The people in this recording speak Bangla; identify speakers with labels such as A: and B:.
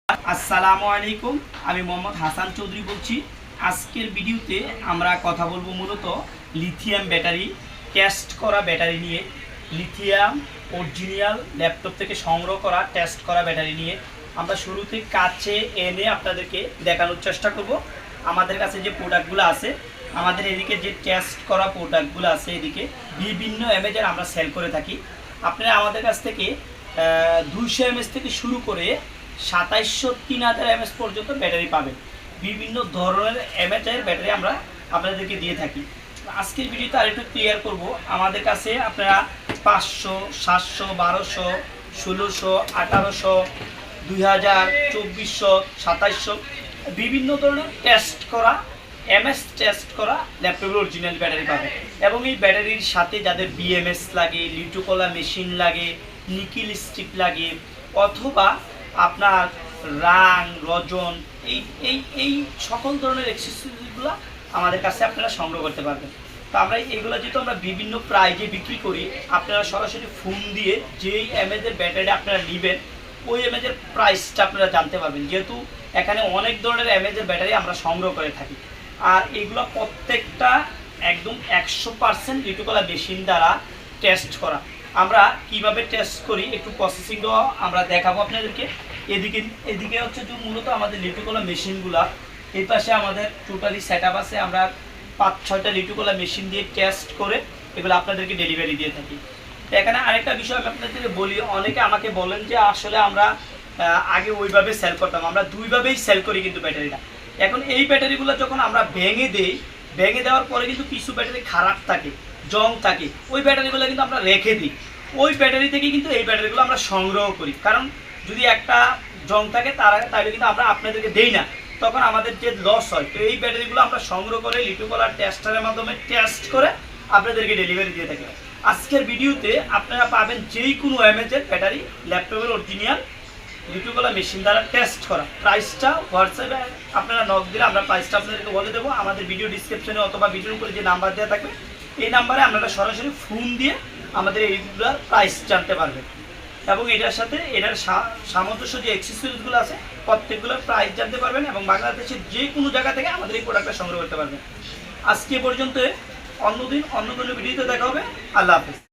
A: আসসালামু আলাইকুম, আমি মোহাম্মদ হাসান চৌধুরী বলছি। আজকের ভিডিওতে আমরা কথা বলবো মূলত লিথিয়াম ব্যাটারি, টেস্ট করা ব্যাটারি নিয়ে। লিথিয়াম অরিজিনাল ল্যাপটপ থেকে সংগ্রহ করা টেস্ট করা ব্যাটারি নিয়ে আমরা শুরুতে কাছে এনে আপনাদেরকে দেখানোর চেষ্টা করব। আমাদের কাছে যে প্রোডাক্টগুলো আছে, আমাদের এদিকে যে টেস্ট করা প্রোডাক্টগুলো আছে, এদিকে বিভিন্ন এমএজের আমরা সেল করে থাকি। আপনারা আমাদের কাছ থেকে 200 এমএস থেকে শুরু করে 2700 3000 এমএস পর্যন্ত ব্যাটারি পাবেন। বিভিন্ন ধরনের এমএচের ব্যাটারি আমরা আপনাদেরকে দিয়ে থাকি। আজকের ভিডিওতে আরেকটু ক্লিয়ার করব। আমাদের কাছে আপনারা 500, 700, 1200, 1600, 1800, 2000, 2400, 2700 বিভিন্ন ধরনের টেস্ট করা এমএস টেস্ট করা ল্যাপটপের অরিজিনাল ব্যাটারি পাবেন। এবং এই ব্যাটারির সাথে যাদের বিএমএস লাগে, লিটোকোলা মেশিন লাগে, নিকেল স্ট্রিপ লাগে, অথবা আপনার রাং রজন, এই এই এই সকল ধরনের অ্যাক্সেসরিজগুলো আমাদের কাছে আপনারা সংগ্রহ করতে পারবেন। তো আমরা এইগুলো যেহেতু আমরা বিভিন্ন প্রাইজে বিক্রি করি, আপনারা সরাসরি ফোন দিয়ে যেই এমএজের ব্যাটারি আপনারা নেবেন ওই এমএজের প্রাইসটা আপনারা জানতে পারবেন, যেহেতু এখানে অনেক ধরনের এমএজের ব্যাটারি আমরা সংগ্রহ করে থাকি। আর এগুলো প্রত্যেকটা একদম 100% লিটোকোলা মেশিন দ্বারা টেস্ট করা। আমরা কিভাবে টেস্ট করি একটু প্রসেসিংটাও আমরা দেখাবো আপনাদেরকে। এদিকে হচ্ছে যে মূলত আমাদের লিটোকোলা মেশিনগুলা, এই পাশে আমাদের টোটালি সেট আপ আছে। আমরা 5-6টা লিটোকোলা মেশিন দিয়ে টেস্ট করে এগুলো আপনাদেরকে ডেলিভারি দিয়ে থাকি। তো এখানে আরেকটা বিষয় আমি আপনাদেরকে বলি, অনেকে আমাকে বলেন যে আসলে আমরা আগে ওইভাবে সেল করতাম। আমরা দুইভাবেই সেল করি কিন্তু ব্যাটারিটা। এখন এই ব্যাটারিগুলো যখন আমরা ভেঙে দিই, ভেঙে দেওয়ার পরে কিন্তু কিছু ব্যাটারি খারাপ থাকে, জং থাকে, ওই ব্যাটারিগুলো কিন্তু আমরা রেখে দিই। ওই ব্যাটারি থেকে কিন্তু এই ব্যাটারিগুলো আমরা সংগ্রহ করি, কারণ যদি একটা জং থাকে তাহলে কিন্তু আমরা আপনাদেরকে দেই না, তখন আমাদের যে লস হয়। তো এই ব্যাটারিগুলো আমরা সংগ্রহ করে লিটোকোলার টেস্টারের মাধ্যমে টেস্ট করে আপনাদেরকে ডেলিভারি দিয়ে থাকি। আজকের ভিডিওতে আপনারা পাবেন যেই কোনো এমএজের ব্যাটারি ল্যাপটপের অরিজিনাল লিটোকোলা মেশিন দ্বারা টেস্ট করা। প্রাইসটা হোয়াটসঅ্যাপে আপনারা নক দিলে আমরা প্রাইসটা আপনাদেরকে বলে দেবো। আমাদের ভিডিও ডিসক্রিপশনে অথবা ভিডিওর উপরে যে নাম্বার দেওয়া থাকবে এই নাম্বারে আপনারা সরাসরি ফোন দিয়ে আমাদের এইগুলোর প্রাইস জানতে পারবেন। এবং এটার সাথে এটার সামঞ্জস্য যে অ্যাক্সেসরিজগুলো আছে প্রত্যেকগুলোর প্রাইস জানতে পারবেন, এবং বাংলাদেশের যে কোনো জায়গা থেকে আমাদের এই প্রোডাক্টটা সংগ্রহ করতে পারবেন। আজকে পর্যন্ত, অন্যদিন অন্য কোনো ভিডিওতে দেখা হবে। আল্লাহ হাফেজ।